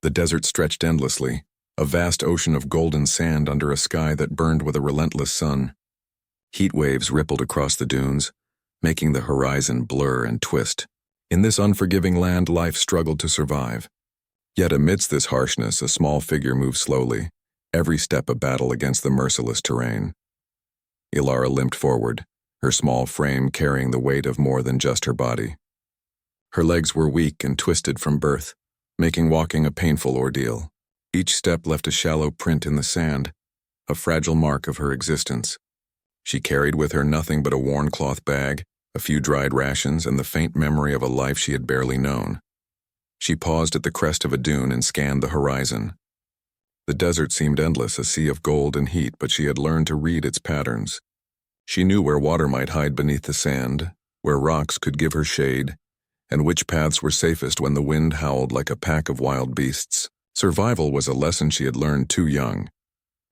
The desert stretched endlessly, a vast ocean of golden sand under a sky that burned with a relentless sun. Heat waves rippled across the dunes, making the horizon blur and twist. In this unforgiving land, life struggled to survive. Yet amidst this harshness, a small figure moved slowly, every step a battle against the merciless terrain. Ilara limped forward, her small frame carrying the weight of more than just her body. Her legs were weak and twisted from birth, making walking a painful ordeal. Each step left a shallow print in the sand, a fragile mark of her existence. She carried with her nothing but a worn cloth bag, a few dried rations, and the faint memory of a life she had barely known. She paused at the crest of a dune and scanned the horizon. The desert seemed endless, a sea of gold and heat, but she had learned to read its patterns. She knew where water might hide beneath the sand, where rocks could give her shade, and which paths were safest when the wind howled like a pack of wild beasts. Survival was a lesson she had learned too young.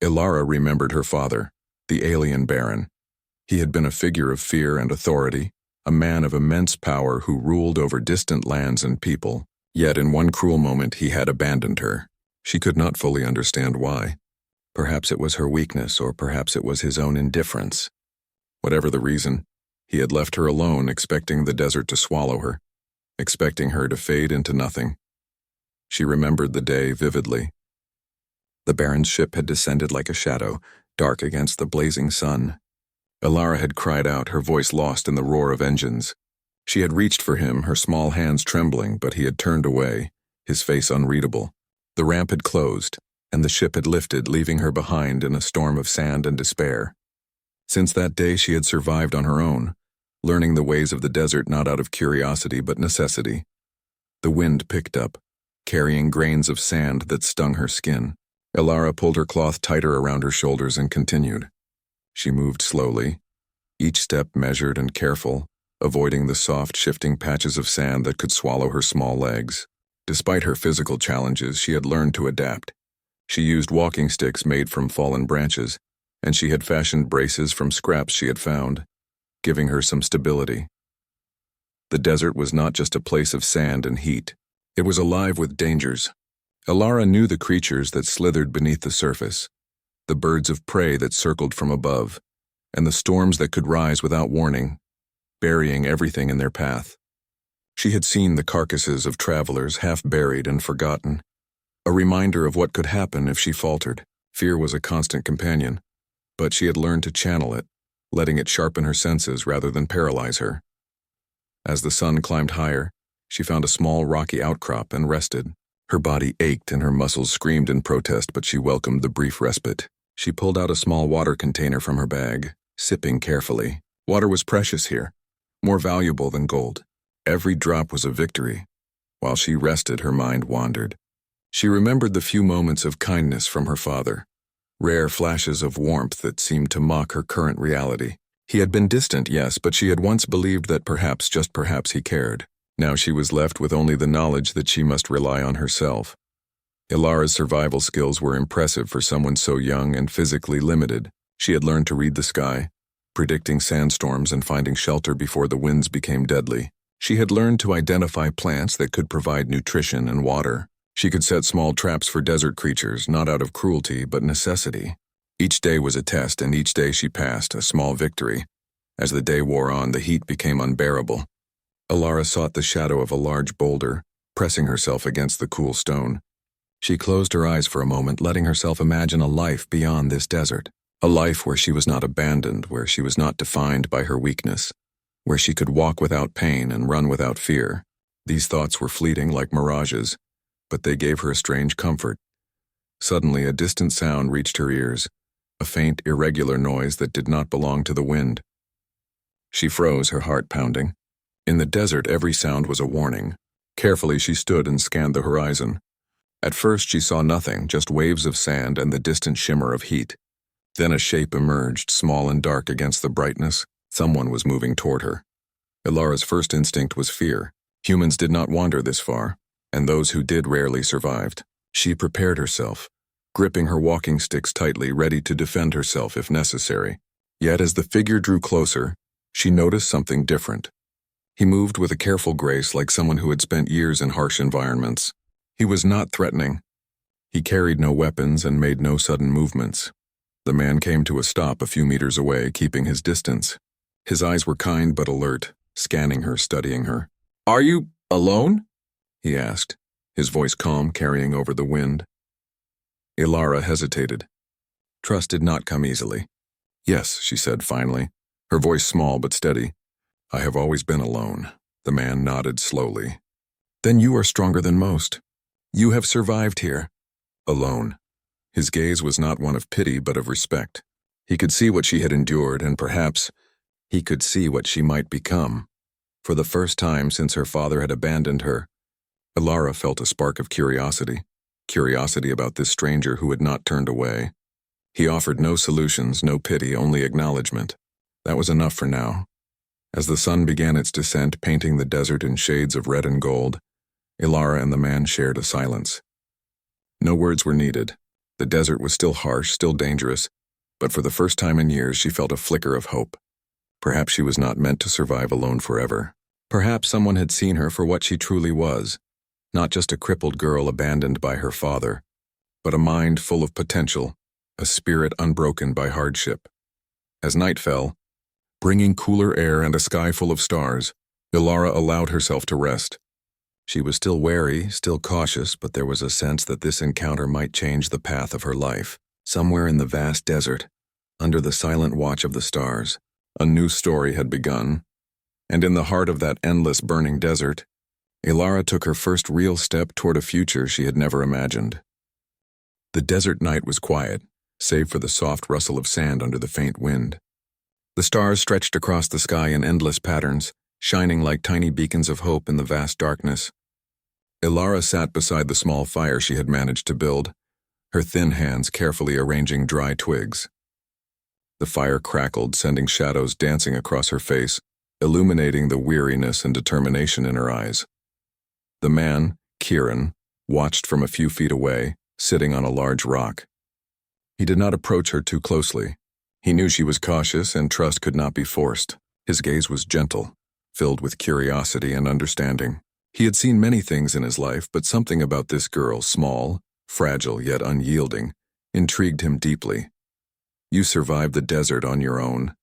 Ilara remembered her father, the alien Baron. He had been a figure of fear and authority, a man of immense power who ruled over distant lands and people. Yet in one cruel moment he had abandoned her. She could not fully understand why. Perhaps it was her weakness, or perhaps it was his own indifference. Whatever the reason, he had left her alone, expecting the desert to swallow her, expecting her to fade into nothing. She remembered the day vividly. The Baron's ship had descended like a shadow, dark against the blazing sun. Ilara had cried out, her voice lost in the roar of engines. She had reached for him, her small hands trembling, but he had turned away, his face unreadable. The ramp had closed, and the ship had lifted, leaving her behind in a storm of sand and despair. Since that day she had survived on her own, learning the ways of the desert not out of curiosity but necessity. The wind picked up, carrying grains of sand that stung her skin. Ilara pulled her cloth tighter around her shoulders and continued. She moved slowly, each step measured and careful, avoiding the soft, shifting patches of sand that could swallow her small legs. Despite her physical challenges, she had learned to adapt. She used walking sticks made from fallen branches, and she had fashioned braces from scraps she had found, giving her some stability. The desert was not just a place of sand and heat. It was alive with dangers. Ilara knew the creatures that slithered beneath the surface, the birds of prey that circled from above, and the storms that could rise without warning, burying everything in their path. She had seen the carcasses of travelers half buried and forgotten, a reminder of what could happen if she faltered. Fear was a constant companion, but she had learned to channel it, letting it sharpen her senses rather than paralyze her. As the sun climbed higher, she found a small rocky outcrop and rested. Her body ached and her muscles screamed in protest, but she welcomed the brief respite. She pulled out a small water container from her bag, sipping carefully. Water was precious here, more valuable than gold. Every drop was a victory. While she rested, her mind wandered. She remembered the few moments of kindness from her father, rare flashes of warmth that seemed to mock her current reality. He had been distant, yes, but she had once believed that perhaps, just perhaps, he cared. Now she was left with only the knowledge that she must rely on herself. Ilara's survival skills were impressive for someone so young and physically limited. She had learned to read the sky, predicting sandstorms and finding shelter before the winds became deadly. She had learned to identify plants that could provide nutrition and water. She could set small traps for desert creatures, not out of cruelty but necessity. Each day was a test, and each day she passed, a small victory. As the day wore on, the heat became unbearable. Ilara sought the shadow of a large boulder, pressing herself against the cool stone. She closed her eyes for a moment, letting herself imagine a life beyond this desert. A life where she was not abandoned, where she was not defined by her weakness, where she could walk without pain and run without fear. These thoughts were fleeting like mirages, but they gave her a strange comfort. Suddenly, a distant sound reached her ears, a faint, irregular noise that did not belong to the wind. She froze, her heart pounding. In the desert, every sound was a warning. Carefully, she stood and scanned the horizon. At first, she saw nothing, just waves of sand and the distant shimmer of heat. Then a shape emerged, small and dark against the brightness. Someone was moving toward her. Ilara's first instinct was fear. Humans did not wander this far, and those who did rarely survived. She prepared herself, gripping her walking sticks tightly, ready to defend herself if necessary. Yet as the figure drew closer, she noticed something different. He moved with a careful grace, like someone who had spent years in harsh environments. He was not threatening. He carried no weapons and made no sudden movements. The man came to a stop a few meters away, keeping his distance. His eyes were kind but alert, scanning her, studying her. "Are you alone?" he asked, his voice calm, carrying over the wind. Ilara hesitated. Trust did not come easily. "Yes," she said finally, her voice small but steady. "I have always been alone." The man nodded slowly. "Then you are stronger than most. You have survived here." Alone. His gaze was not one of pity but of respect. He could see what she had endured, and perhaps he could see what she might become. For the first time since her father had abandoned her, Ilara felt a spark of curiosity about this stranger who had not turned away. He offered no solutions, no pity, only acknowledgement. That was enough for now. As the sun began its descent, painting the desert in shades of red and gold, Ilara and the man shared a silence. No words were needed. The desert was still harsh, still dangerous, but for the first time in years she felt a flicker of hope. Perhaps she was not meant to survive alone forever. Perhaps someone had seen her for what she truly was, not just a crippled girl abandoned by her father, but a mind full of potential, a spirit unbroken by hardship. As night fell, bringing cooler air and a sky full of stars, Ilara allowed herself to rest. She was still wary, still cautious, but there was a sense that this encounter might change the path of her life. Somewhere in the vast desert, under the silent watch of the stars, a new story had begun. And in the heart of that endless burning desert, Ilara took her first real step toward a future she had never imagined. The desert night was quiet, save for the soft rustle of sand under the faint wind. The stars stretched across the sky in endless patterns, shining like tiny beacons of hope in the vast darkness. Ilara sat beside the small fire she had managed to build, her thin hands carefully arranging dry twigs. The fire crackled, sending shadows dancing across her face, illuminating the weariness and determination in her eyes. The man, Kieran, watched from a few feet away, sitting on a large rock. He did not approach her too closely. He knew she was cautious and trust could not be forced. His gaze was gentle, filled with curiosity and understanding. He had seen many things in his life, but something about this girl, small, fragile yet unyielding, intrigued him deeply. "You survived the desert on your own,"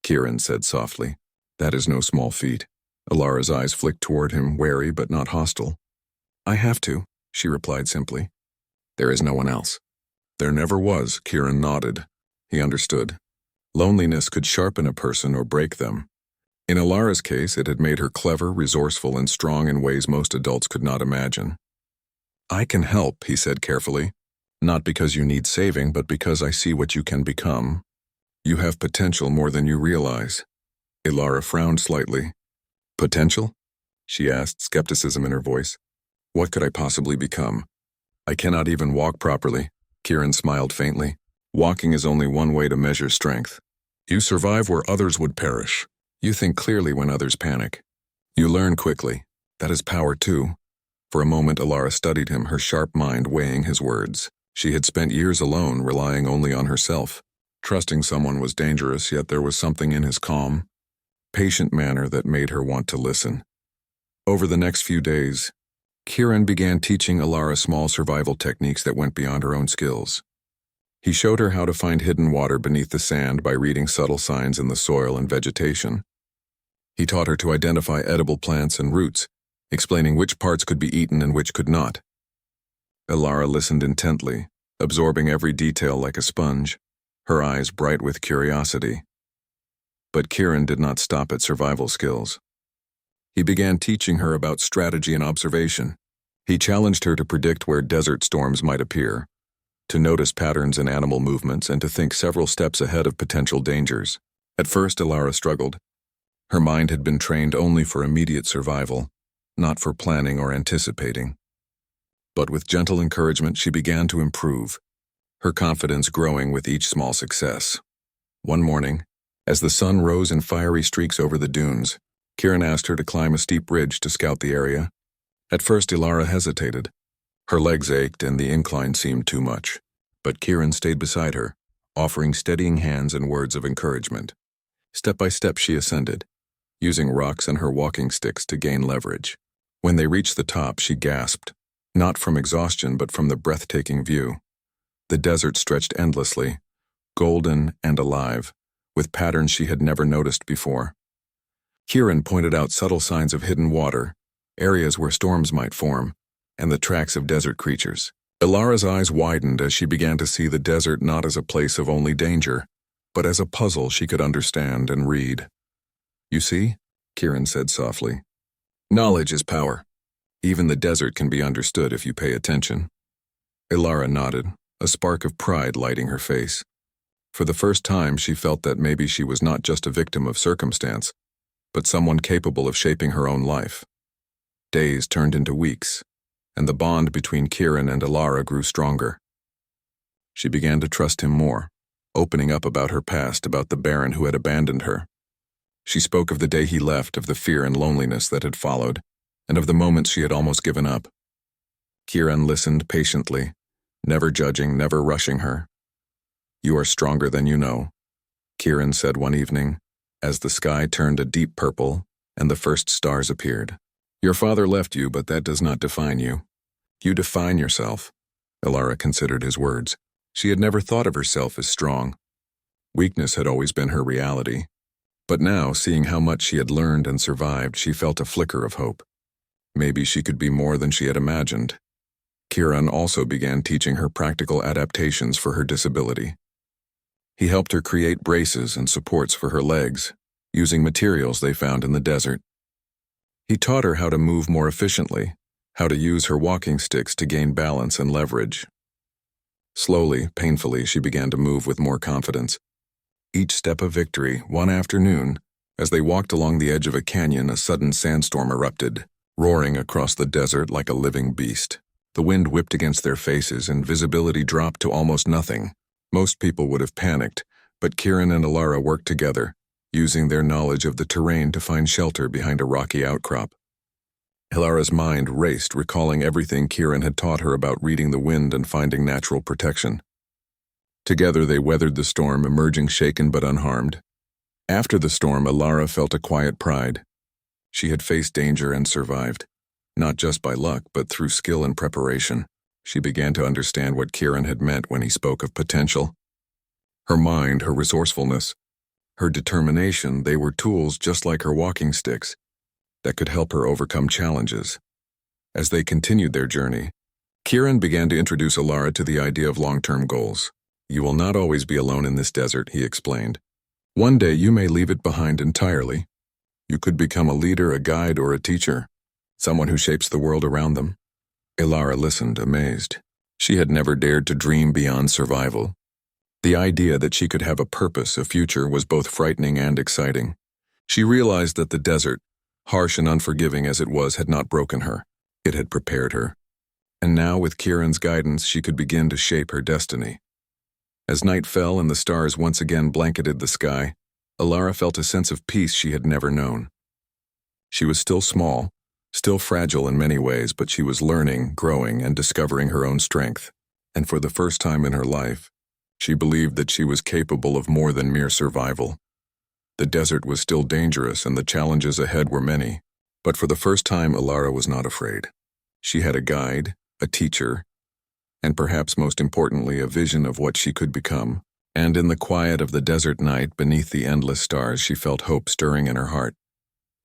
Kieran said softly. "That is no small feat." Ilara's eyes flicked toward him, wary but not hostile. "I have to," she replied simply. "There is no one else." "There never was," Kieran nodded. He understood. Loneliness could sharpen a person or break them. In Ilara's case, it had made her clever, resourceful, and strong in ways most adults could not imagine. "I can help," he said carefully. "Not because you need saving, but because I see what you can become. You have potential more than you realize." Ilara frowned slightly. "Potential?" she asked, skepticism in her voice. "What could I possibly become? I cannot even walk properly." Kieran smiled faintly. "Walking is only one way to measure strength. You survive where others would perish. You think clearly when others panic. You learn quickly. That is power too." For a moment Ilara studied him, her sharp mind weighing his words. She had spent years alone, relying only on herself. Trusting someone was dangerous, yet there was something in his calm, patient manner that made her want to listen. Over the next few days, Kieran began teaching Ilara small survival techniques that went beyond her own skills. He showed her how to find hidden water beneath the sand by reading subtle signs in the soil and vegetation. He taught her to identify edible plants and roots, explaining which parts could be eaten and which could not. Ilara listened intently, absorbing every detail like a sponge, her eyes bright with curiosity. But Kieran did not stop at survival skills. He began teaching her about strategy and observation. He challenged her to predict where desert storms might appear, to notice patterns in animal movements, and to think several steps ahead of potential dangers. At first, Ilara struggled. Her mind had been trained only for immediate survival, not for planning or anticipating. But with gentle encouragement, she began to improve, her confidence growing with each small success. One morning, as the sun rose in fiery streaks over the dunes, Kieran asked her to climb a steep ridge to scout the area. At first, Ilara hesitated. Her legs ached and the incline seemed too much. But Kieran stayed beside her, offering steadying hands and words of encouragement. Step by step she ascended, using rocks and her walking sticks to gain leverage. When they reached the top, she gasped, not from exhaustion but from the breathtaking view. The desert stretched endlessly, golden and alive, with patterns she had never noticed before. Kieran pointed out subtle signs of hidden water, areas where storms might form, and the tracks of desert creatures. Ilara's eyes widened as she began to see the desert not as a place of only danger, but as a puzzle she could understand and read. "You see?" Kieran said softly. "Knowledge is power. Even the desert can be understood if you pay attention." Ilara nodded, a spark of pride lighting her face. For the first time she felt that maybe she was not just a victim of circumstance, but someone capable of shaping her own life. Days turned into weeks, and the bond between Kieran and Ilara grew stronger. She began to trust him more, opening up about her past, about the Baron who had abandoned her. She spoke of the day he left, of the fear and loneliness that had followed, and of the moments she had almost given up. Kieran listened patiently, never judging, never rushing her. "You are stronger than you know," Kieran said one evening, as the sky turned a deep purple and the first stars appeared. "Your father left you, but that does not define you. You define yourself." Ilara considered his words. She had never thought of herself as strong. Weakness had always been her reality. But now, seeing how much she had learned and survived, she felt a flicker of hope. Maybe she could be more than she had imagined. Kieran also began teaching her practical adaptations for her disability. He helped her create braces and supports for her legs, using materials they found in the desert. He taught her how to move more efficiently, how to use her walking sticks to gain balance and leverage. Slowly, painfully, she began to move with more confidence. Each step a victory. One afternoon, as they walked along the edge of a canyon, a sudden sandstorm erupted, roaring across the desert like a living beast. The wind whipped against their faces and visibility dropped to almost nothing. Most people would have panicked, but Kieran and Ilara worked together, using their knowledge of the terrain to find shelter behind a rocky outcrop. Ilara's mind raced, recalling everything Kieran had taught her about reading the wind and finding natural protection. Together they weathered the storm, emerging shaken but unharmed. After the storm, Ilara felt a quiet pride. She had faced danger and survived, not just by luck, but through skill and preparation. She began to understand what Kieran had meant when he spoke of potential. Her mind, her resourcefulness, her determination, they were tools just like her walking sticks that could help her overcome challenges. As they continued their journey, Kieran began to introduce Ilara to the idea of long-term goals. "You will not always be alone in this desert," he explained. "One day you may leave it behind entirely. You could become a leader, a guide, or a teacher, someone who shapes the world around them." Ilara listened, amazed. She had never dared to dream beyond survival. The idea that she could have a purpose, a future, was both frightening and exciting. She realized that the desert, harsh and unforgiving as it was, had not broken her. It had prepared her. And now, with Kieran's guidance, she could begin to shape her destiny. As night fell and the stars once again blanketed the sky, Ilara felt a sense of peace she had never known. She was still small, still fragile in many ways, but she was learning, growing, and discovering her own strength. And for the first time in her life, she believed that she was capable of more than mere survival. The desert was still dangerous and the challenges ahead were many, but for the first time Ilara was not afraid. She had a guide, a teacher, and perhaps most importantly, a vision of what she could become. And in the quiet of the desert night, beneath the endless stars, she felt hope stirring in her heart.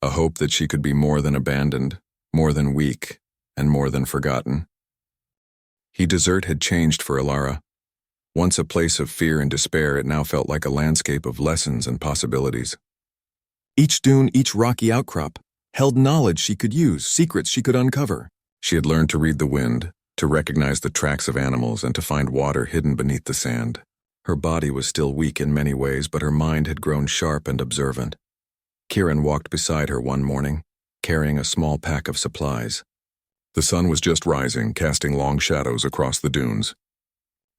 A hope that she could be more than abandoned, more than weak, and more than forgotten. The desert had changed for Ilara. Once a place of fear and despair, it now felt like a landscape of lessons and possibilities. Each dune, each rocky outcrop, held knowledge she could use, secrets she could uncover. She had learned to read the wind, to recognize the tracks of animals, and to find water hidden beneath the sand. Her body was still weak in many ways, but her mind had grown sharp and observant. Kieran walked beside her one morning, carrying a small pack of supplies. The sun was just rising, casting long shadows across the dunes.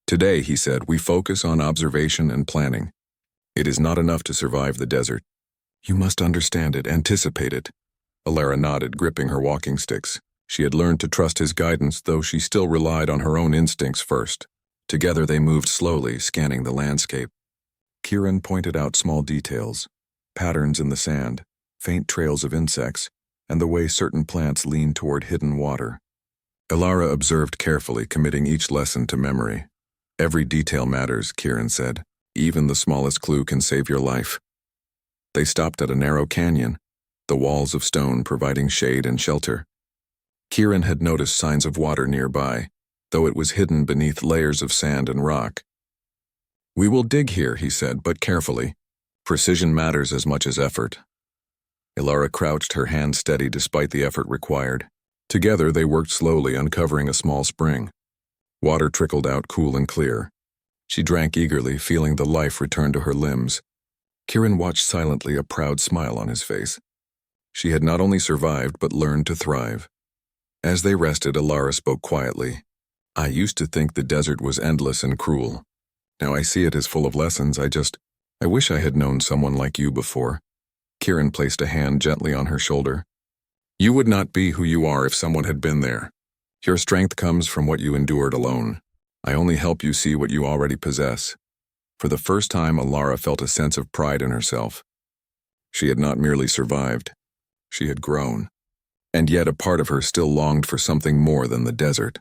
"Today," he said, "we focus on observation and planning. It is not enough to survive the desert. You must understand it, anticipate it." Ilara nodded, gripping her walking sticks. She had learned to trust his guidance, though she still relied on her own instincts first. Together they moved slowly, scanning the landscape. Kieran pointed out small details, patterns in the sand, faint trails of insects, and the way certain plants leaned toward hidden water. Ilara observed carefully, committing each lesson to memory. Every detail matters, Kieran said. Even the smallest clue can save your life. They stopped at a narrow canyon, the walls of stone providing shade and shelter. Kieran had noticed signs of water nearby, though it was hidden beneath layers of sand and rock. "We will dig here," he said, "but carefully. Precision matters as much as effort." Ilara crouched, her hands steady despite the effort required. Together they worked slowly, uncovering a small spring. Water trickled out cool and clear. She drank eagerly, feeling the life return to her limbs. Kieran watched silently, a proud smile on his face. She had not only survived but learned to thrive. As they rested, Ilara spoke quietly. "I used to think the desert was endless and cruel. Now I see it as full of lessons. I wish I had known someone like you before." Kieran placed a hand gently on her shoulder. "You would not be who you are if someone had been there. Your strength comes from what you endured alone. I only help you see what you already possess." For the first time, Ilara felt a sense of pride in herself. She had not merely survived. She had grown. And yet a part of her still longed for something more than the desert.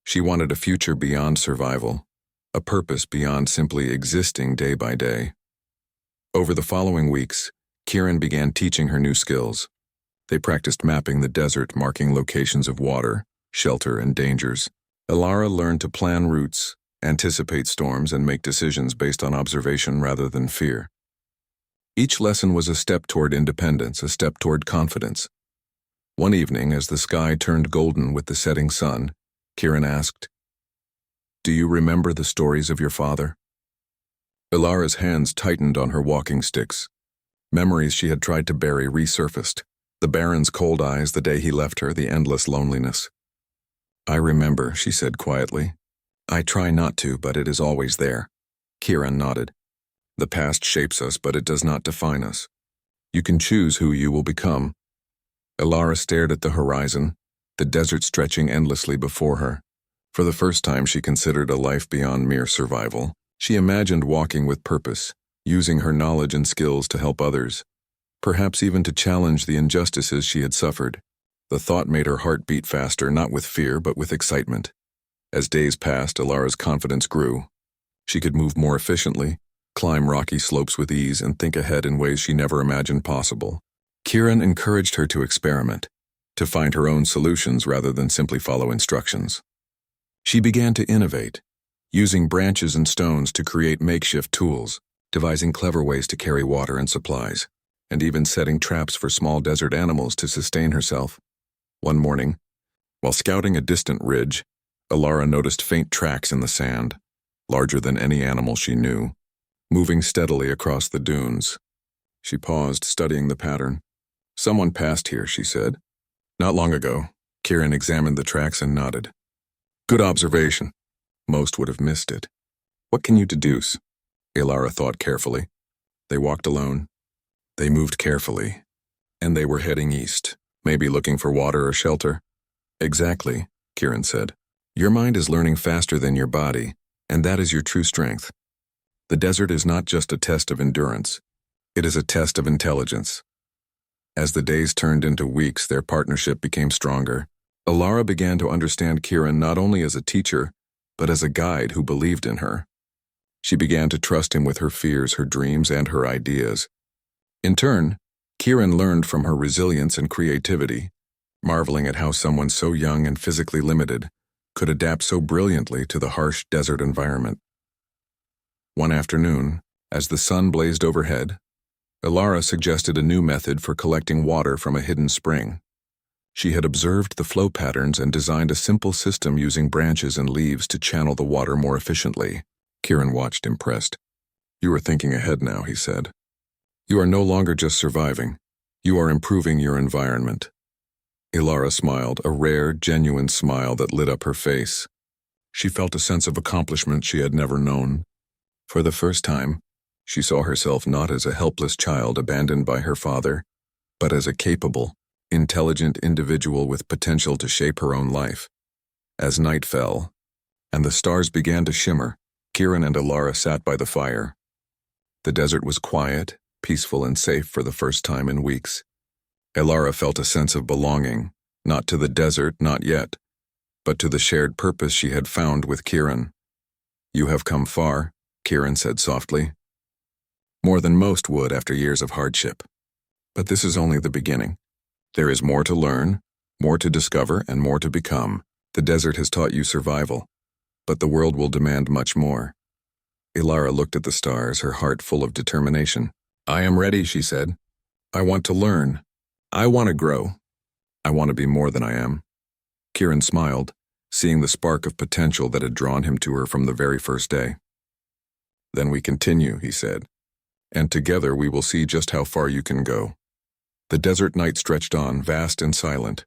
She wanted a future beyond survival, a purpose beyond simply existing day by day. Over the following weeks, Kieran began teaching her new skills. They practiced mapping the desert, marking locations of water, shelter, and dangers. Ilara learned to plan routes, anticipate storms, and make decisions based on observation rather than fear. Each lesson was a step toward independence, a step toward confidence. One evening, as the sky turned golden with the setting sun, Kieran asked, "Do you remember the stories of your father?" Ilara's hands tightened on her walking sticks. Memories she had tried to bury resurfaced. The Baron's cold eyes the day he left her, the endless loneliness. "I remember," she said quietly. "I try not to, but it is always there." Kieran nodded. "The past shapes us, but it does not define us. You can choose who you will become." Ilara stared at the horizon, the desert stretching endlessly before her. For the first time, she considered a life beyond mere survival. She imagined walking with purpose, using her knowledge and skills to help others, perhaps even to challenge the injustices she had suffered. The thought made her heart beat faster, not with fear, but with excitement. As days passed, Ilara's confidence grew. She could move more efficiently, climb rocky slopes with ease, and think ahead in ways she never imagined possible. Kieran encouraged her to experiment, to find her own solutions rather than simply follow instructions. She began to innovate, using branches and stones to create makeshift tools, devising clever ways to carry water and supplies, and even setting traps for small desert animals to sustain herself. One morning, while scouting a distant ridge, Ilara noticed faint tracks in the sand, larger than any animal she knew, moving steadily across the dunes. She paused, studying the pattern. "Someone passed here," she said. "Not long ago." Kieran examined the tracks and nodded. "Good observation. Most would have missed it. What can you deduce?" Ilara thought carefully. They walked alone. They moved carefully. And they were heading east, maybe looking for water or shelter. "Exactly," Kieran said. "Your mind is learning faster than your body, and that is your true strength. The desert is not just a test of endurance. It is a test of intelligence." As the days turned into weeks, their partnership became stronger. Ilara began to understand Kieran not only as a teacher, but as a guide who believed in her. She began to trust him with her fears, her dreams, and her ideas. In turn, Kieran learned from her resilience and creativity, marveling at how someone so young and physically limited could adapt so brilliantly to the harsh desert environment. One afternoon, as the sun blazed overhead, Ilara suggested a new method for collecting water from a hidden spring. She had observed the flow patterns and designed a simple system using branches and leaves to channel the water more efficiently. Kieran watched, impressed. "You are thinking ahead now," he said. "You are no longer just surviving. You are improving your environment." Ilara smiled, a rare, genuine smile that lit up her face. She felt a sense of accomplishment she had never known. For the first time, she saw herself not as a helpless child abandoned by her father, but as a capable, intelligent individual with potential to shape her own life. As night fell, and the stars began to shimmer, Kieran and Ilara sat by the fire. The desert was quiet, peaceful, and safe for the first time in weeks. Ilara felt a sense of belonging, not to the desert, not yet, but to the shared purpose she had found with Kieran. "You have come far," Kieran said softly. "More than most would after years of hardship. But this is only the beginning. There is more to learn, more to discover, and more to become. The desert has taught you survival, but the world will demand much more." Ilara looked at the stars, her heart full of determination. "I am ready," she said. "I want to learn. I want to grow. I want to be more than I am." Kieran smiled, seeing the spark of potential that had drawn him to her from the very first day. "Then we continue," he said, "and together we will see just how far you can go." The desert night stretched on, vast and silent,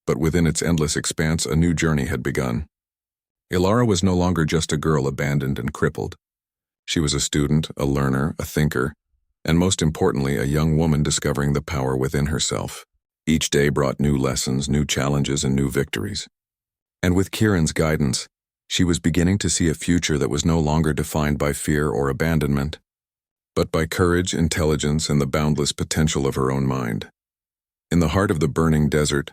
but within its endless expanse a new journey had begun. Ilara was no longer just a girl abandoned and crippled. She was a student, a learner, a thinker, and most importantly, a young woman discovering the power within herself. Each day brought new lessons, new challenges, and new victories. And with Kieran's guidance, she was beginning to see a future that was no longer defined by fear or abandonment, but by courage, intelligence, and the boundless potential of her own mind. In the heart of the burning desert,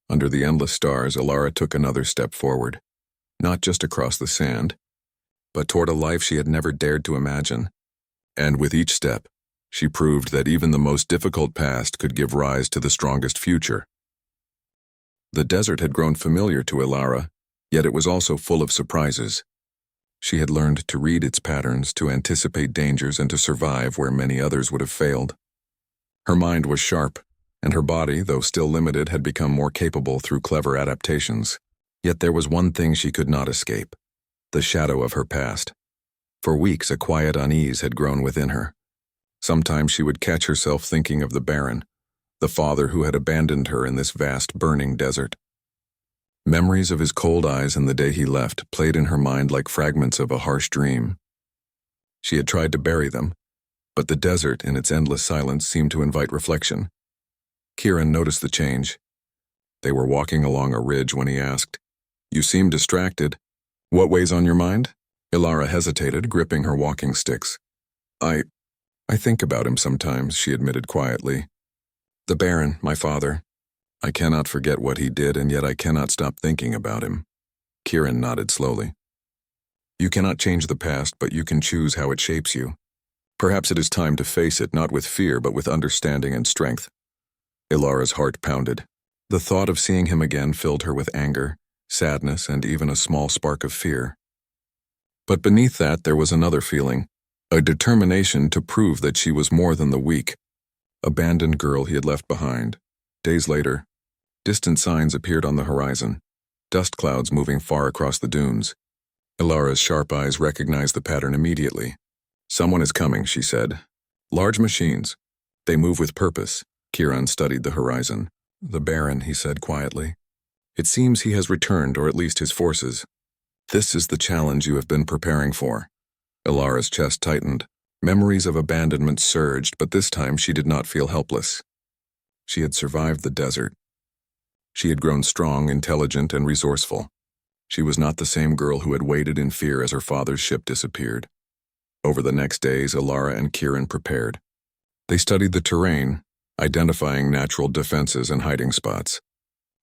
under the endless stars, Ilara took another step forward, not just across the sand, but toward a life she had never dared to imagine. And with each step, she proved that even the most difficult past could give rise to the strongest future. The desert had grown familiar to Ilara, yet it was also full of surprises. She had learned to read its patterns, to anticipate dangers, and to survive where many others would have failed. Her mind was sharp, and her body, though still limited, had become more capable through clever adaptations. Yet there was one thing she could not escape: the shadow of her past. For weeks, a quiet unease had grown within her. Sometimes she would catch herself thinking of the Baron, the father who had abandoned her in this vast, burning desert. Memories of his cold eyes and the day he left played in her mind like fragments of a harsh dream. She had tried to bury them, but the desert in its endless silence seemed to invite reflection. Kieran noticed the change. They were walking along a ridge when he asked, "You seem distracted. What weighs on your mind?" Ilara hesitated, gripping her walking sticks. I think about him sometimes," she admitted quietly. "The Baron, my father. I cannot forget what he did, and yet I cannot stop thinking about him." Kieran nodded slowly. "You cannot change the past, but you can choose how it shapes you. Perhaps it is time to face it, not with fear, but with understanding and strength." Ilara's heart pounded. The thought of seeing him again filled her with anger, sadness, and even a small spark of fear. But beneath that there was another feeling, a determination to prove that she was more than the weak, abandoned girl he had left behind. Days later, distant signs appeared on the horizon, dust clouds moving far across the dunes. Ilara's sharp eyes recognized the pattern immediately. "Someone is coming," she said. "Large machines. They move with purpose." Kieran studied the horizon. "The Baron," he said quietly. "It seems he has returned, or at least his forces. This is the challenge you have been preparing for." Ilara's chest tightened. Memories of abandonment surged, but this time she did not feel helpless. She had survived the desert. She had grown strong, intelligent, and resourceful. She was not the same girl who had waited in fear as her father's ship disappeared. Over the next days, Ilara and Kieran prepared. They studied the terrain, identifying natural defenses and hiding spots.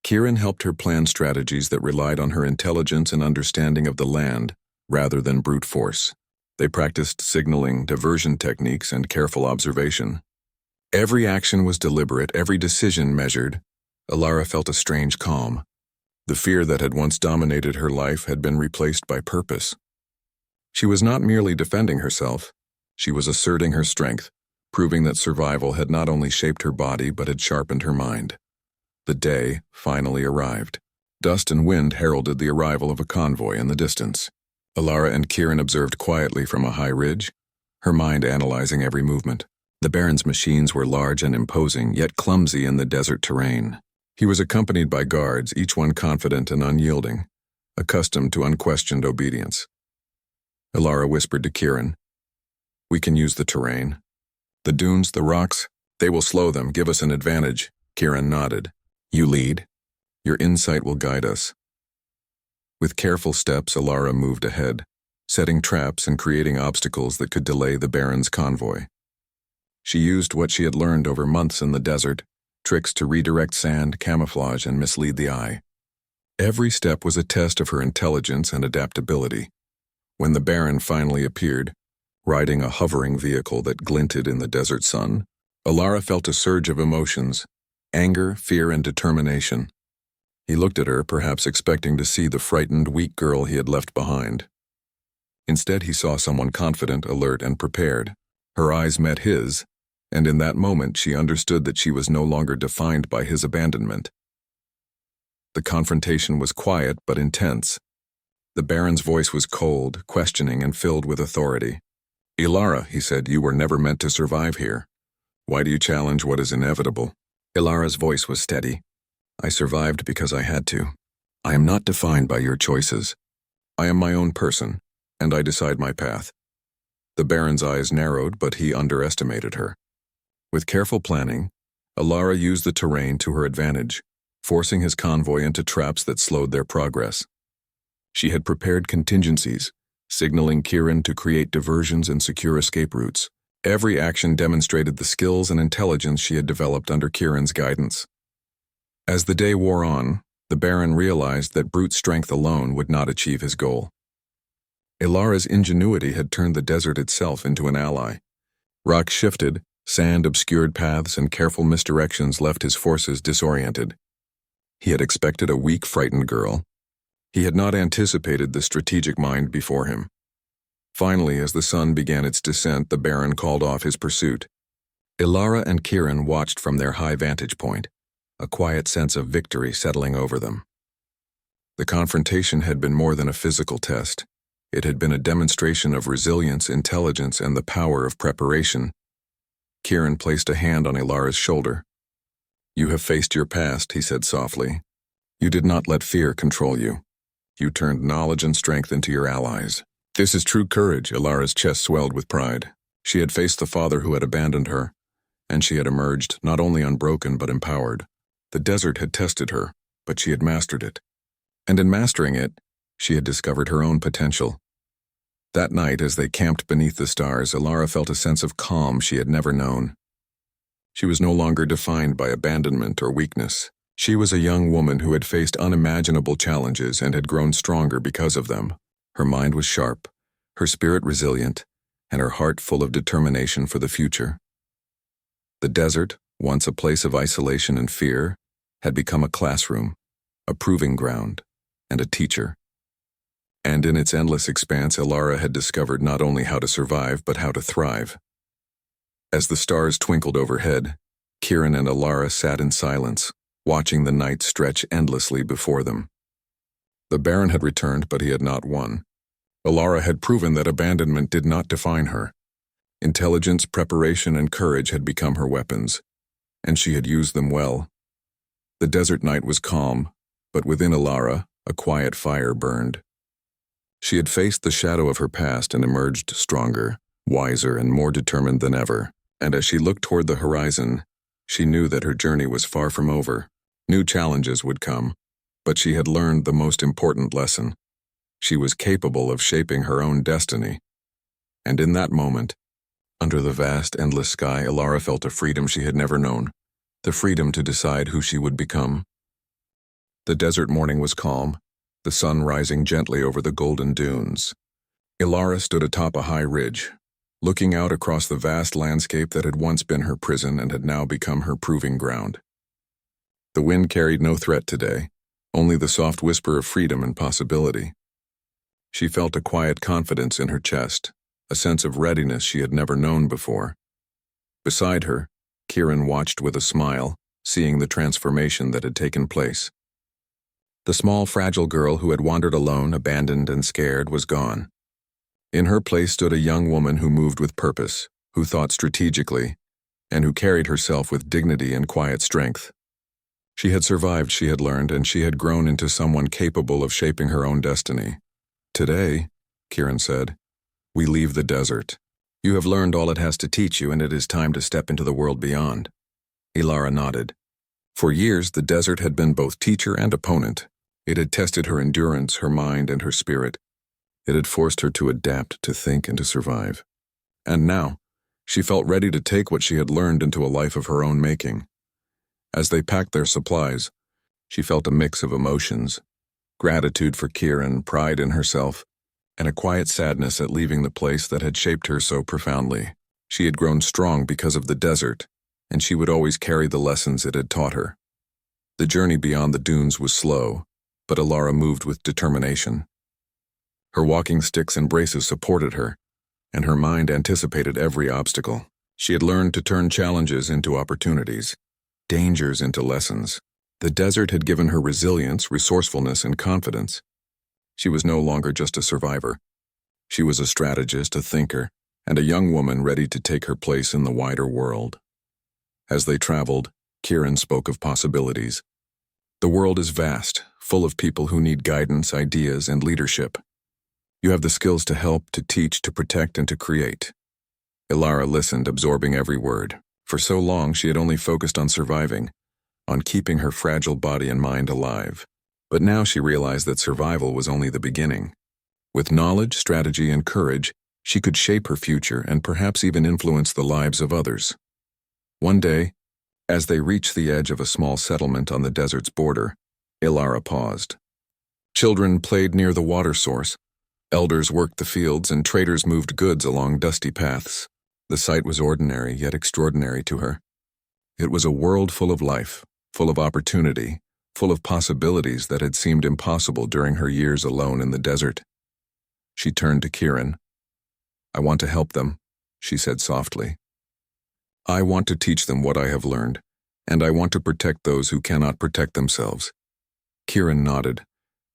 Kieran helped her plan strategies that relied on her intelligence and understanding of the land, rather than brute force. They practiced signaling, diversion techniques, and careful observation. Every action was deliberate, every decision measured. Ilara felt a strange calm. The fear that had once dominated her life had been replaced by purpose. She was not merely defending herself, she was asserting her strength, proving that survival had not only shaped her body but had sharpened her mind. The day finally arrived. Dust and wind heralded the arrival of a convoy in the distance. Ilara and Kieran observed quietly from a high ridge, her mind analyzing every movement. The Baron's machines were large and imposing, yet clumsy in the desert terrain. He was accompanied by guards, each one confident and unyielding, accustomed to unquestioned obedience. Ilara whispered to Kieran, "We can use the terrain. The dunes, the rocks, they will slow them, give us an advantage." Kieran nodded. "You lead. Your insight will guide us." With careful steps, Ilara moved ahead, setting traps and creating obstacles that could delay the Baron's convoy. She used what she had learned over months in the desert, tricks to redirect sand, camouflage, and mislead the eye. Every step was a test of her intelligence and adaptability. When the Baron finally appeared, riding a hovering vehicle that glinted in the desert sun, Alara felt a surge of emotions: anger, fear, and determination. He looked at her, perhaps expecting to see the frightened, weak girl he had left behind. Instead, he saw someone confident, alert, and prepared. Her eyes met his, and in that moment she understood that she was no longer defined by his abandonment. The confrontation was quiet but intense. The Baron's voice was cold, questioning, and filled with authority. "Ilara," he said, "you were never meant to survive here. Why do you challenge what is inevitable?" Ilara's voice was steady. "I survived because I had to. I am not defined by your choices. I am my own person, and I decide my path." The Baron's eyes narrowed, but he underestimated her. With careful planning, Alara used the terrain to her advantage, forcing his convoy into traps that slowed their progress. She had prepared contingencies, signaling Kieran to create diversions and secure escape routes. Every action demonstrated the skills and intelligence she had developed under Kieran's guidance. As the day wore on, the Baron realized that brute strength alone would not achieve his goal. Ilara's ingenuity had turned the desert itself into an ally. Rock shifted, sand obscured paths, and careful misdirections left his forces disoriented. He had expected a weak, frightened girl. He had not anticipated the strategic mind before him. Finally, as the sun began its descent, the Baron called off his pursuit. Ilara and Kieran watched from their high vantage point, a quiet sense of victory settling over them. The confrontation had been more than a physical test. It had been a demonstration of resilience, intelligence, and the power of preparation. Kieran placed a hand on Ilara's shoulder. "You have faced your past," he said softly. "You did not let fear control you. You turned knowledge and strength into your allies. This is true courage." Ilara's chest swelled with pride. She had faced the father who had abandoned her, and she had emerged not only unbroken but empowered. The desert had tested her, but she had mastered it. And in mastering it, she had discovered her own potential. That night, as they camped beneath the stars, Ilara felt a sense of calm she had never known. She was no longer defined by abandonment or weakness. She was a young woman who had faced unimaginable challenges and had grown stronger because of them. Her mind was sharp, her spirit resilient, and her heart full of determination for the future. The desert, once a place of isolation and fear, had become a classroom, a proving ground, and a teacher. And in its endless expanse, Ilara had discovered not only how to survive, but how to thrive. As the stars twinkled overhead, Kieran and Ilara sat in silence, watching the night stretch endlessly before them. The Baron had returned, but he had not won. Ilara had proven that abandonment did not define her. Intelligence, preparation, and courage had become her weapons, and she had used them well. The desert night was calm, but within Ilara, a quiet fire burned. She had faced the shadow of her past and emerged stronger, wiser, and more determined than ever. And as she looked toward the horizon, she knew that her journey was far from over. New challenges would come, but she had learned the most important lesson. She was capable of shaping her own destiny. And in that moment, under the vast, endless sky, Ilara felt a freedom she had never known, the freedom to decide who she would become. The desert morning was calm, the sun rising gently over the golden dunes. Ilara stood atop a high ridge, looking out across the vast landscape that had once been her prison and had now become her proving ground. The wind carried no threat today, only the soft whisper of freedom and possibility. She felt a quiet confidence in her chest, a sense of readiness she had never known before. Beside her, Kieran watched with a smile, seeing the transformation that had taken place. The small, fragile girl who had wandered alone, abandoned and scared, was gone. In her place stood a young woman who moved with purpose, who thought strategically, and who carried herself with dignity and quiet strength. She had survived, she had learned, and she had grown into someone capable of shaping her own destiny. "Today," Kieran said, "we leave the desert. You have learned all it has to teach you, and it is time to step into the world beyond." Ilara nodded. For years, the desert had been both teacher and opponent. It had tested her endurance, her mind, and her spirit. It had forced her to adapt, to think, and to survive. And now, she felt ready to take what she had learned into a life of her own making. As they packed their supplies, she felt a mix of emotions: gratitude for Kieran, pride in herself, and a quiet sadness at leaving the place that had shaped her so profoundly. She had grown strong because of the desert, and she would always carry the lessons it had taught her. The journey beyond the dunes was slow, but Alara moved with determination. Her walking sticks and braces supported her, and her mind anticipated every obstacle. She had learned to turn challenges into opportunities, dangers into lessons. The desert had given her resilience, resourcefulness, and confidence. She was no longer just a survivor. She was a strategist, a thinker, and a young woman ready to take her place in the wider world. As they traveled, Kieran spoke of possibilities. The world is vast, full of people who need guidance, ideas, and leadership. You have the skills to help, to teach, to protect, and to create. Alara listened, absorbing every word. For so long, she had only focused on surviving, on keeping her fragile body and mind alive. But now she realized that survival was only the beginning. With knowledge, strategy, and courage, she could shape her future and perhaps even influence the lives of others. One day, as they reached the edge of a small settlement on the desert's border, Alara paused. Children played near the water source, elders worked the fields, and traders moved goods along dusty paths. The sight was ordinary yet extraordinary to her. It was a world full of life, full of opportunity, full of possibilities that had seemed impossible during her years alone in the desert. She turned to Kieran. "I want to help them," she said softly. "I want to teach them what I have learned, and I want to protect those who cannot protect themselves." Kieran nodded,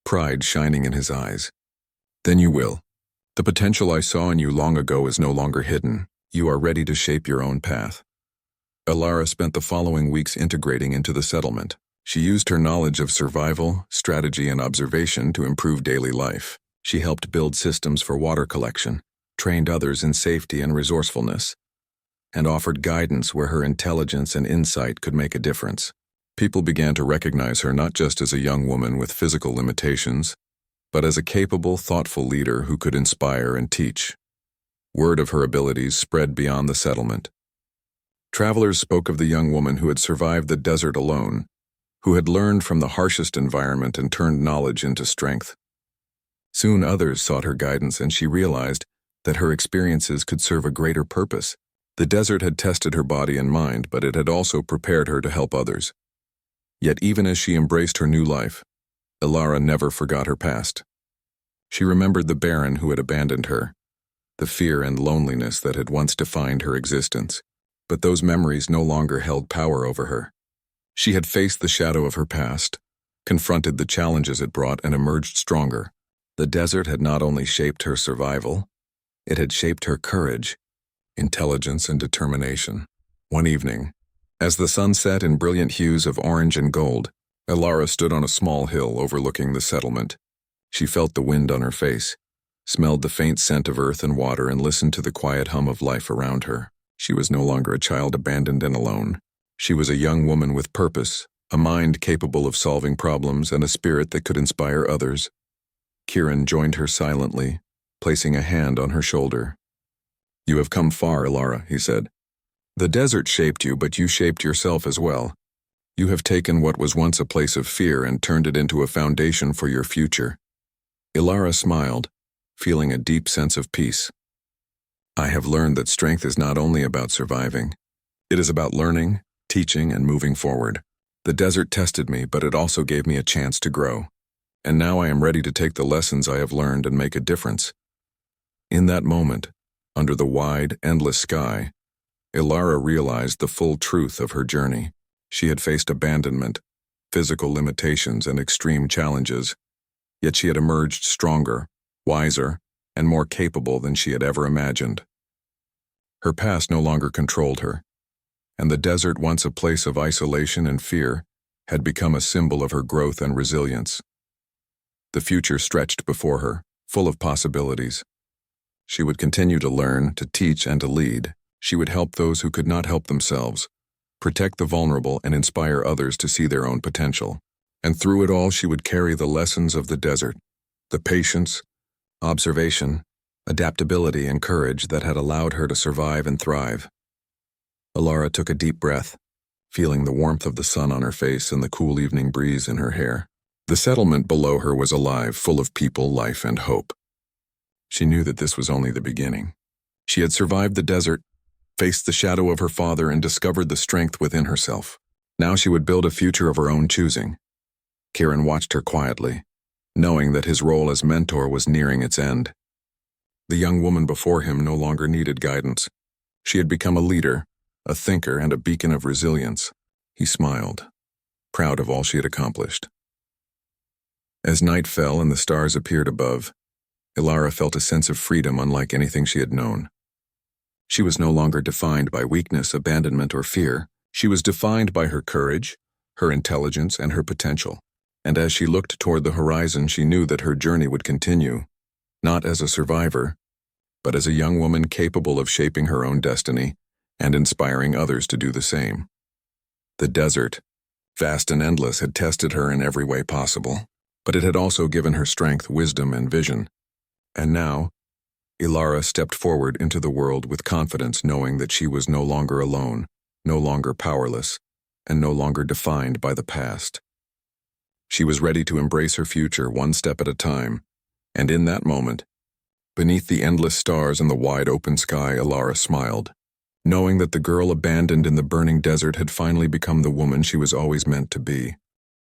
pride shining in his eyes. "Then you will. The potential I saw in you long ago is no longer hidden. You are ready to shape your own path." Alara spent the following weeks integrating into the settlement. She used her knowledge of survival, strategy, and observation to improve daily life. She helped build systems for water collection, trained others in safety and resourcefulness, and offered guidance where her intelligence and insight could make a difference. People began to recognize her not just as a young woman with physical limitations, but as a capable, thoughtful leader who could inspire and teach. Word of her abilities spread beyond the settlement. Travelers spoke of the young woman who had survived the desert alone, who had learned from the harshest environment and turned knowledge into strength. Soon others sought her guidance, and she realized that her experiences could serve a greater purpose. The desert had tested her body and mind, but it had also prepared her to help others. Yet even as she embraced her new life, Alara never forgot her past. She remembered the Baron who had abandoned her, the fear and loneliness that had once defined her existence. But those memories no longer held power over her. She had faced the shadow of her past, confronted the challenges it brought, and emerged stronger. The desert had not only shaped her survival, it had shaped her courage, intelligence, and determination. One evening, as the sun set in brilliant hues of orange and gold, Alara stood on a small hill overlooking the settlement. She felt the wind on her face, smelled the faint scent of earth and water, and listened to the quiet hum of life around her. She was no longer a child abandoned and alone. She was a young woman with purpose, a mind capable of solving problems, and a spirit that could inspire others. Kieran joined her silently, placing a hand on her shoulder. "You have come far, Alara," he said. "The desert shaped you, but you shaped yourself as well. You have taken what was once a place of fear and turned it into a foundation for your future." Alara smiled, feeling a deep sense of peace. "I have learned that strength is not only about surviving. It is about learning, teaching, and moving forward. The desert tested me, but it also gave me a chance to grow. And now I am ready to take the lessons I have learned and make a difference." In that moment, under the wide, endless sky, Alara realized the full truth of her journey. She had faced abandonment, physical limitations, and extreme challenges, yet she had emerged stronger, wiser, and more capable than she had ever imagined. Her past no longer controlled her, and the desert, once a place of isolation and fear, had become a symbol of her growth and resilience. The future stretched before her, full of possibilities. She would continue to learn, to teach, and to lead. She would help those who could not help themselves, protect the vulnerable, and inspire others to see their own potential. And through it all, she would carry the lessons of the desert, the patience, observation, adaptability, and courage that had allowed her to survive and thrive. Alara took a deep breath, feeling the warmth of the sun on her face and the cool evening breeze in her hair. The settlement below her was alive, full of people, life, and hope. She knew that this was only the beginning. She had survived the desert, faced the shadow of her father, and discovered the strength within herself. Now she would build a future of her own choosing. Kieran watched her quietly, knowing that his role as mentor was nearing its end. The young woman before him no longer needed guidance. She had become a leader, a thinker, and a beacon of resilience. He smiled, proud of all she had accomplished. As night fell and the stars appeared above, Ilara felt a sense of freedom unlike anything she had known. She was no longer defined by weakness, abandonment, or fear. She was defined by her courage, her intelligence, and her potential. And as she looked toward the horizon, she knew that her journey would continue, not as a survivor, but as a young woman capable of shaping her own destiny and inspiring others to do the same. The desert, vast and endless, had tested her in every way possible, but it had also given her strength, wisdom, and vision. And now, Ilara stepped forward into the world with confidence, knowing that she was no longer alone, no longer powerless, and no longer defined by the past. She was ready to embrace her future one step at a time, and in that moment, beneath the endless stars and the wide open sky, Ilara smiled, knowing that the girl abandoned in the burning desert had finally become the woman she was always meant to be.